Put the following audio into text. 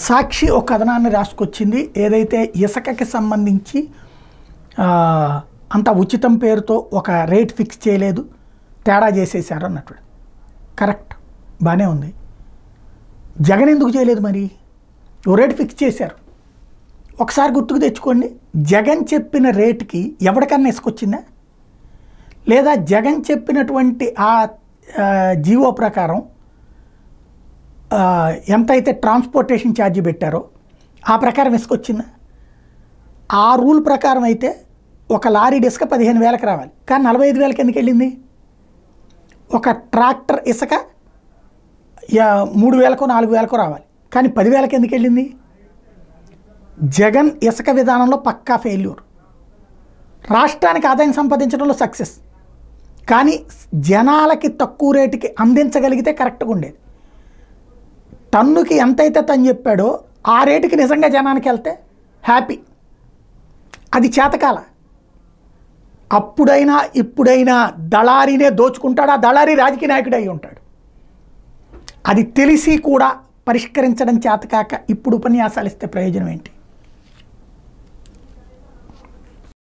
సాక్షి ఒక కథనాన్ని రాసుకొచ్చింది. ఏదైతే ఇసుకకి సంబంధించి అంత ఉచితం పేరుతో ఒక రేట్ ఫిక్స్ చేయలేదు, తేడా చేసేసారు అన్నట్టు. కరెక్ట్, బాగానే ఉంది. జగన్ ఎందుకు చేయలేదు మరి? ఓ రేట్ ఫిక్స్ చేశారు. ఒకసారి గుర్తుకు తెచ్చుకోండి, జగన్ చెప్పిన రేటుకి ఎవరికన్నా ఇసుకొచ్చిందా? లేదా జగన్ చెప్పినటువంటి ఆ జీవో ప్రకారం ఎంతైతే ట్రాన్స్పోర్టేషన్ ఛార్జీ పెట్టారో ఆ ప్రకారం ఇసుకొచ్చిందా? ఆ రూల్ ప్రకారం అయితే ఒక లారీ ఇసుక 15,000కి రావాలి, కానీ 45,000కి ఎందుకు వెళ్ళింది? ఒక ట్రాక్టర్ ఇసుక 3,000కో 4,000కో రావాలి, కానీ 10,000కి ఎందుకు వెళ్ళింది? జగన్ ఇసుక విధానంలో పక్కా ఫెయిల్యూర్. రాష్ట్రానికి ఆదాయం సంపాదించడంలో సక్సెస్, కానీ జనాలకి తక్కువ రేటుకి అందించగలిగితే కరెక్ట్గా ఉండేది. టన్నుకి ఎంతైతే తను చెప్పాడో ఆ రేటుకి నిజంగా జనానికి వెళ్తే హ్యాపీ. అది చేతకాల. అప్పుడైనా ఇప్పుడైనా దళారీనే దోచుకుంటాడు, ఆ దళారీ రాజకీయ నాయకుడు అయి ఉంటాడు. అది తెలిసి కూడా పరిష్కరించడం చేతకాక ఇప్పుడు ఉపన్యాసాలు ఇస్తే ప్రయోజనం ఏంటి?